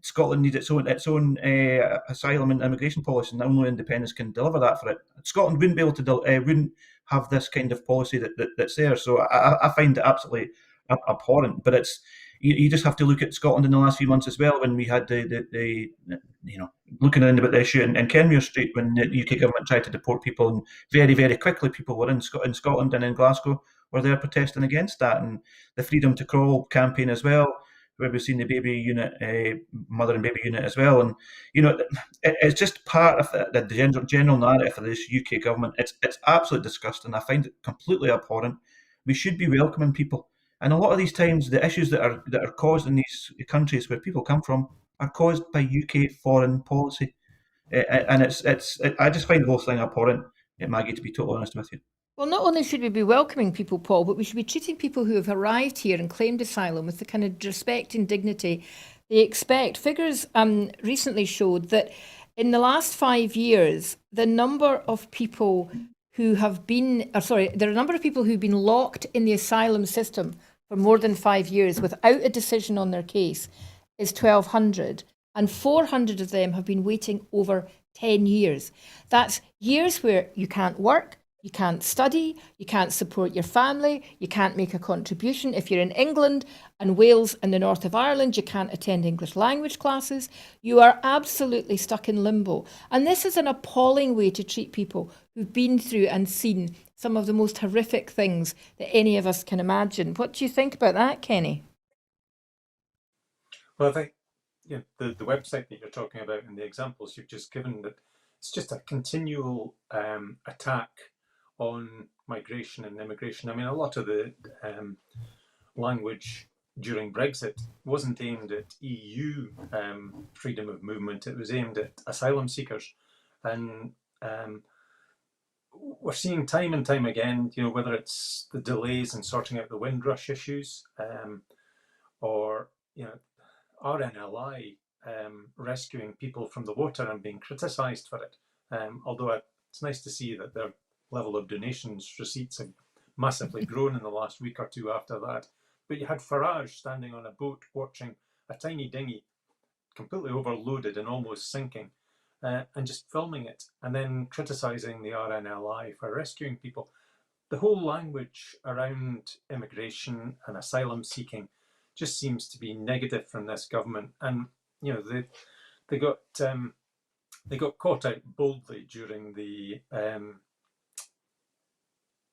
Scotland needs its own asylum and immigration policy, and only independence can deliver that for it. Scotland wouldn't be able to wouldn't have this kind of policy that's there. So I find it absolutely abhorrent. But it's you just have to look at Scotland in the last few months as well, when we had the looking into the issue in Kenmure Street, when the UK government tried to deport people, and very, very quickly people were in Scotland and in Glasgow were there protesting against that, and the Freedom to Crawl campaign as well, where we've seen the baby unit, mother and baby unit as well, and it's just part of the general narrative of this UK government. It's absolutely disgusting. I find it completely abhorrent. We should be welcoming people. And a lot of these times, the issues that are caused in these countries where people come from are caused by UK foreign policy, and I just find the whole thing abhorrent, Maggie. To be totally honest with you. Well, not only should we be welcoming people, Paul, but we should be treating people who have arrived here and claimed asylum with the kind of respect and dignity they expect. Figures recently showed that in the last 5 years, the number of people who have been, there are a number of people who've been locked in the asylum system for more than 5 years without a decision on their case is 1,200, and 400 of them have been waiting over 10 years. That's years where you can't work, you can't study, you can't support your family, you can't make a contribution. If you're in England and Wales and the north of Ireland, you can't attend English language classes. You are absolutely stuck in limbo. And this is an appalling way to treat people who've been through and seen some of the most horrific things that any of us can imagine. What do you think about that, Kenny? Well, I think the website that you're talking about and the examples you've just given, that it's just a continual attack on migration and immigration. I mean, a lot of the language during Brexit wasn't aimed at EU freedom of movement. It was aimed at asylum seekers. And we're seeing time and time again, whether it's the delays in sorting out the Windrush issues, or, RNLI rescuing people from the water and being criticised for it. Although it's nice to see that their level of donations receipts have massively grown in the last week or two after that. But you had Farage standing on a boat watching a tiny dinghy completely overloaded and almost sinking, and just filming it, and then criticising the RNLI for rescuing people. The whole language around immigration and asylum seeking just seems to be negative from this government. And they got caught out boldly during the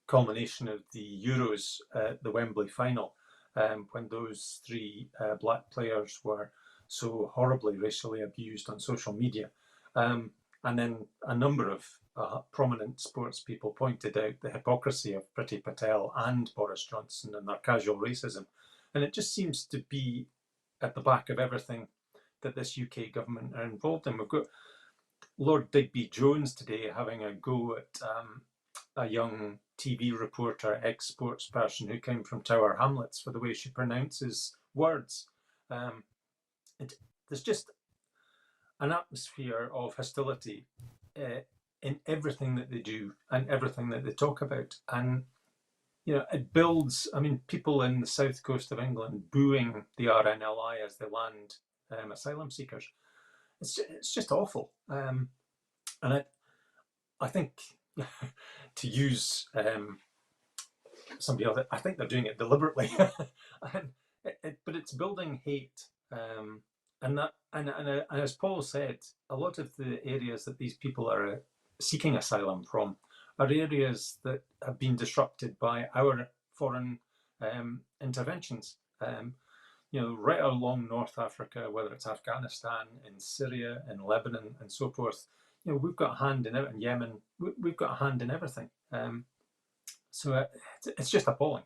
culmination of the Euros, the Wembley final, when those three black players were so horribly racially abused on social media. And then a number of prominent sports people pointed out the hypocrisy of Priti Patel and Boris Johnson and their casual racism. And it just seems to be at the back of everything that this UK government are involved in. We've got Lord Digby Jones today having a go at a young TV reporter, ex-sports person who came from Tower Hamlets for the way she pronounces words. There's just an atmosphere of hostility in everything that they do and everything that they talk about. And, it builds, people in the south coast of England booing the RNLI as they land asylum seekers. It's just awful. And I think, to use somebody else, I think they're doing it deliberately. But it's building hate. And as Paul said, a lot of the areas that these people are seeking asylum from are areas that have been disrupted by our foreign interventions. Right along North Africa, whether it's Afghanistan, in Syria, in Lebanon, and so forth, we've got a hand in it, in Yemen, we've got a hand in everything. So it's just appalling.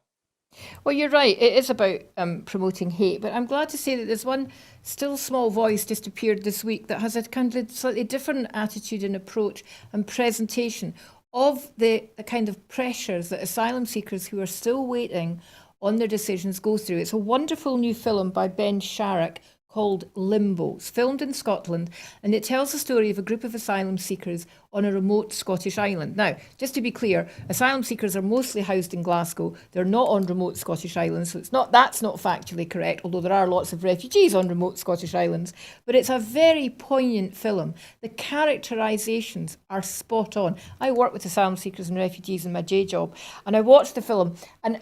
Well, you're right. It is about promoting hate, but I'm glad to say that there's one still small voice just appeared this week that has a kind of slightly different attitude and approach and presentation of the kind of pressures that asylum seekers who are still waiting on their decisions go through. It's a wonderful new film by Ben Sharrock called Limbo. It's filmed in Scotland, and it tells the story of a group of asylum seekers on a remote Scottish island. Now, just to be clear, asylum seekers are mostly housed in Glasgow. They're not on remote Scottish islands, so that's not factually correct, although there are lots of refugees on remote Scottish islands. But it's a very poignant film. The characterisations are spot on. I work with asylum seekers and refugees in my day job, and I watched the film, and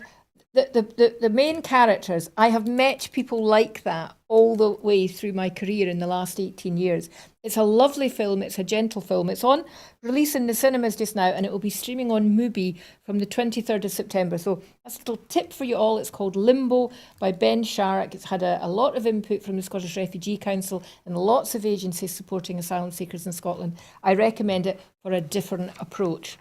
the main characters, I have met people like that all the way through my career in the last 18 years. It's a lovely film. It's a gentle film. It's on release in the cinemas just now, and it will be streaming on Mubi from the 23rd of September. So that's a little tip for you all. It's called Limbo by Ben Sharrock. It's had a lot of input from the Scottish Refugee Council and lots of agencies supporting asylum seekers in Scotland. I recommend it for a different approach.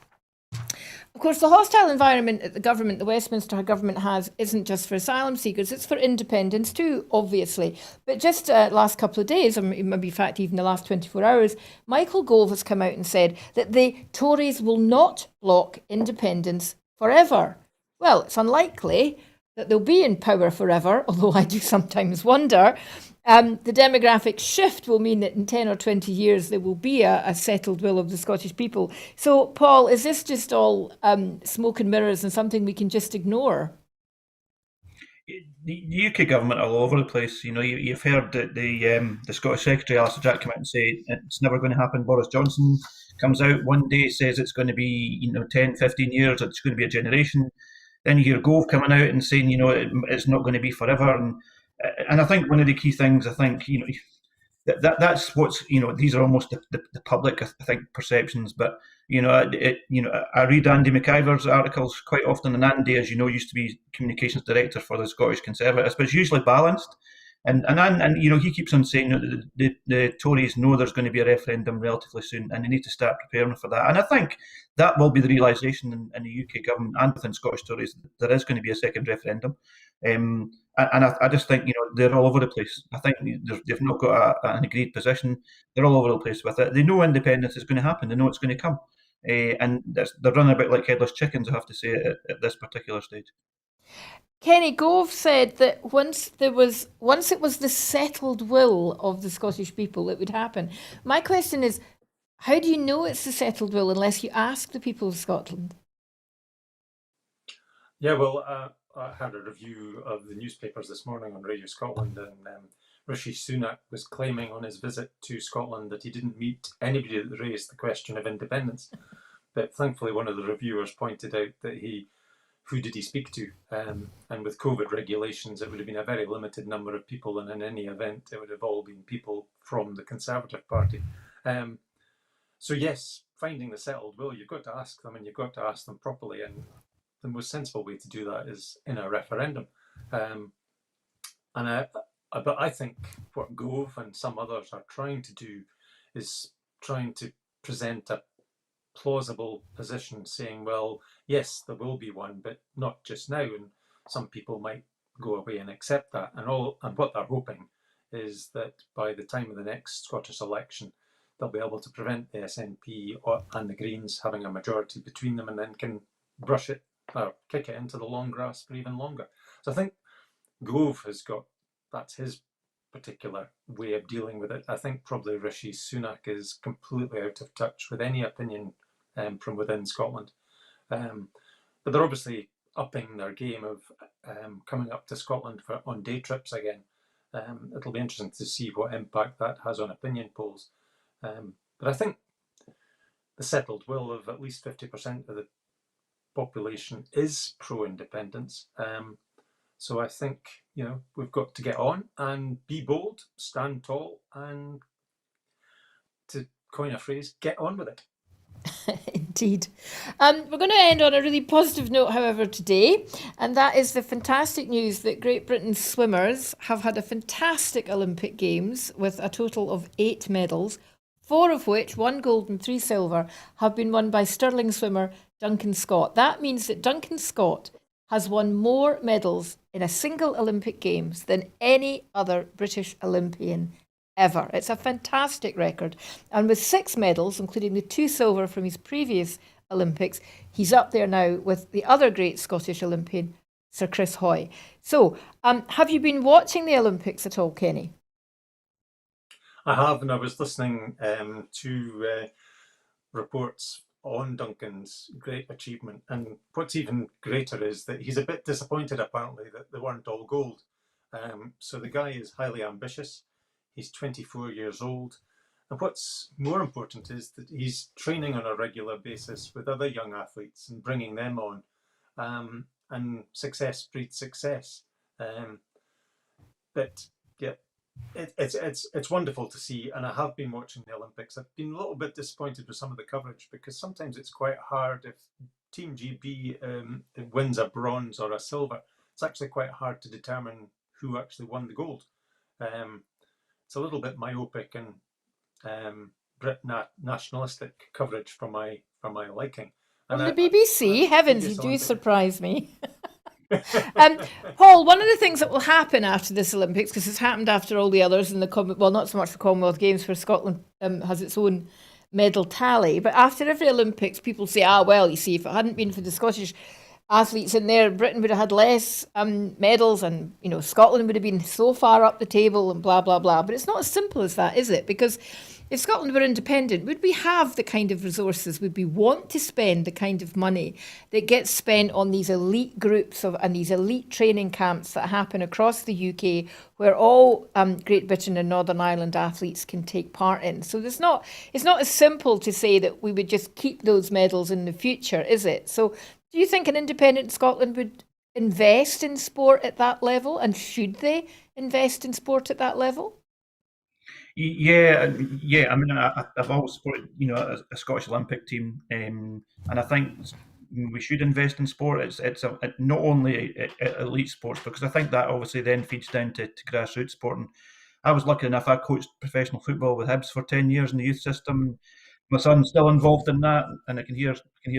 Of course, the hostile environment that the Westminster government has isn't just for asylum seekers, it's for independents too, obviously. But just last couple of days, or maybe in fact even the last 24 hours, Michael Gove has come out and said that the Tories will not block independence forever. Well, it's unlikely that they'll be in power forever, although I do sometimes wonder. The demographic shift will mean that in 10 or 20 years there will be a settled will of the Scottish people. So, Paul, is this just all smoke and mirrors and something we can just ignore? The UK government are all over the place. You've heard that the Scottish Secretary, Alistair Jack, come out and say it's never going to happen. Boris Johnson comes out one day, says it's going to be 10, 15 years, it's going to be a generation. Then you hear Gove coming out and saying it's not going to be forever. And I think one of the key things, that's what's these are almost the public, I think, perceptions. But I read Andy McIver's articles quite often, and Andy, as you know, used to be communications director for the Scottish Conservatives, but it's usually balanced. And he keeps on saying that the Tories know there's going to be a referendum relatively soon, and they need to start preparing for that. And I think that will be the realisation in the UK government and within Scottish Tories that there is going to be a second referendum. And I just think they're all over the place. I think they've not got an agreed position. They're all over the place with it. They know independence is going to happen. They know it's going to come, and they're running a bit like headless chickens, I have to say, at this particular stage. Kenny Gove said that once it was the settled will of the Scottish people, it would happen. My question is, how do you know it's the settled will unless you ask the people of Scotland? Yeah, well, I had a review of the newspapers this morning on Radio Scotland, and Rishi Sunak was claiming on his visit to Scotland that he didn't meet anybody that raised the question of independence. But thankfully, one of the reviewers pointed out that who did he speak to? And with COVID regulations, it would have been a very limited number of people, and in any event, it would have all been people from the Conservative Party. So yes, finding the settled will, you've got to ask them, and you've got to ask them properly, and the most sensible way to do that is in a referendum. But I think what Gove and some others are trying to do is trying to present a plausible position, saying, well, yes, there will be one, but not just now, and some people might go away and accept that. And what they're hoping is that by the time of the next Scottish election, they'll be able to prevent the SNP and the Greens having a majority between them, and then can brush it or kick it into the long grass for even longer. So I think Gove has got, that's his particular way of dealing with it. I think probably Rishi Sunak is completely out of touch with any opinion from within Scotland. But they're obviously upping their game of coming up to Scotland on day trips again. It'll be interesting to see what impact that has on opinion polls. But I think the settled will of at least 50% of the population is pro-independence. So I think, we've got to get on and be bold, stand tall, and, to coin a phrase, get on with it. Indeed. We're going to end on a really positive note, however, today, and that is the fantastic news that Great Britain's swimmers have had a fantastic Olympic Games with a total of 8 medals, 4 of which, 1 gold and 3 silver, have been won by Stirling swimmer Duncan Scott. That means that Duncan Scott has won more medals in a single Olympic Games than any other British Olympian ever. It's a fantastic record. And with 6 medals, including the 2 silver from his previous Olympics, he's up there now with the other great Scottish Olympian, Sir Chris Hoy. So, have you been watching the Olympics at all, Kenny? I have, and I was listening to reports on Duncan's great achievement. And what's even greater is that he's a bit disappointed, apparently, that they weren't all gold. So the guy is highly ambitious. He's 24 years old. And what's more important is that he's training on a regular basis with other young athletes and bringing them on. And success breeds success. But yeah, it's wonderful to see. And I have been watching the Olympics. I've been a little bit disappointed with some of the coverage because sometimes it's quite hard if Team GB wins a bronze or a silver. It's actually quite hard to determine who actually won the gold. It's a little bit myopic and nationalistic coverage for my liking. And the BBC, heavens, you do surprise me. Paul, one of the things that will happen after this Olympics, because it's happened after all the others in well, not so much the Commonwealth Games, where Scotland has its own medal tally, but after every Olympics, people say, well, you see, if it hadn't been for the Scottish athletes in there, Britain would have had less medals, and Scotland would have been so far up the table and blah blah blah. But it's not as simple as that, is it? Because if Scotland were independent, would we have the kind of resources? Would we want to spend the kind of money that gets spent on these elite groups and these elite training camps that happen across the UK, where all Great Britain and Northern Ireland athletes can take part in? So it's not as simple to say that we would just keep those medals in the future, is it? So do you think an independent Scotland would invest in sport at that level? And should they invest in sport at that level? Yeah. I mean, I've always supported, a Scottish Olympic team, and I think we should invest in sport. It's not only elite sports, because I think that obviously then feeds down to grassroots sport. And I was lucky enough, I coached professional football with Hibs for 10 years in the youth system. My son's still involved in that, and I can hear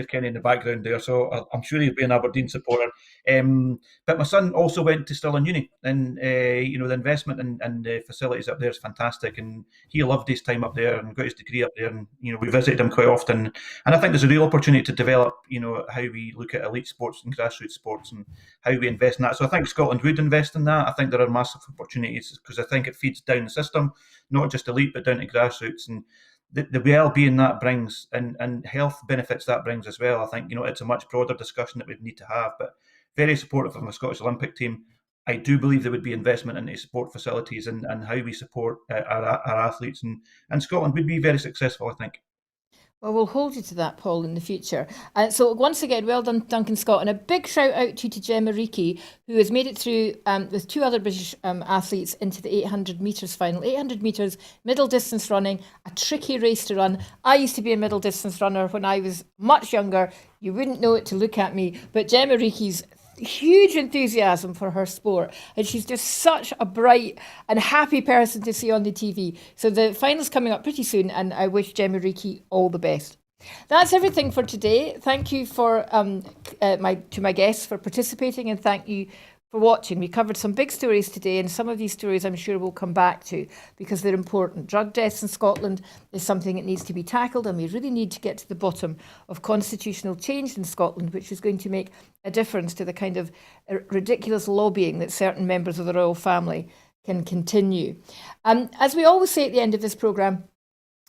Kenny in the background there, so I'm sure he'll be an Aberdeen supporter. But my son also went to Stirling Uni, and the investment and the facilities up there is fantastic, and he loved his time up there and got his degree up there, and we visited him quite often. And I think there's a real opportunity to develop, how we look at elite sports and grassroots sports and how we invest in that. So I think Scotland would invest in that. I think there are massive opportunities because I think it feeds down the system, not just elite but down to grassroots, and the well-being that brings and health benefits that brings as well. I think it's a much broader discussion that we'd need to have, but very supportive of the Scottish Olympic team. I do believe there would be investment into sport facilities and how we support our athletes, and Scotland would be very successful, I think. Well, we'll hold you to that, Paul, in the future. So once again, well done, Duncan Scott. And a big shout out to Gemma Reekie, who has made it through with 2 other British athletes into the 800 metres final. 800 metres, middle distance running, a tricky race to run. I used to be a middle distance runner when I was much younger. You wouldn't know it to look at me. But Gemma Reekie's huge enthusiasm for her sport, and she's just such a bright and happy person to see on the TV. So the final's coming up pretty soon, and I wish Gemma Reekie all the best. That's everything for today. Thank you for to my guests for participating, and thank you for watching. We covered some big stories today, and some of these stories I'm sure we'll come back to because they're important. Drug deaths in Scotland is something that needs to be tackled, and we really need to get to the bottom of constitutional change in Scotland, which is going to make a difference to the kind of ridiculous lobbying that certain members of the royal family can continue. As we always say at the end of this programme,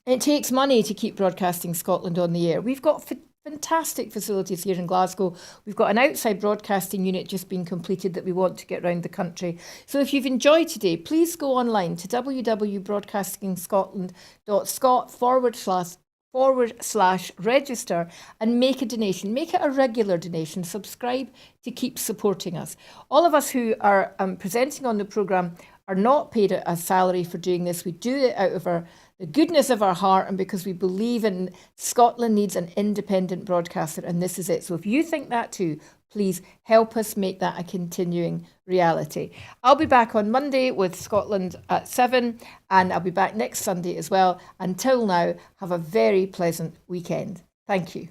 it takes money to keep Broadcasting Scotland on the air. We've got fantastic facilities here in Glasgow. We've got an outside broadcasting unit just being completed that we want to get around the country. So if you've enjoyed today, please go online to www.broadcastingscotland.scot/register and make a donation. Make it a regular donation. Subscribe to keep supporting us. All of us who are presenting on the programme are not paid a salary for doing this. We do it out of the goodness of our heart and because we believe in Scotland needs an independent broadcaster, and this is it. So if you think that too, please help us make that a continuing reality. I'll be back on Monday with Scotland at 7, and I'll be back next Sunday as well. Until now, have a very pleasant weekend. Thank you.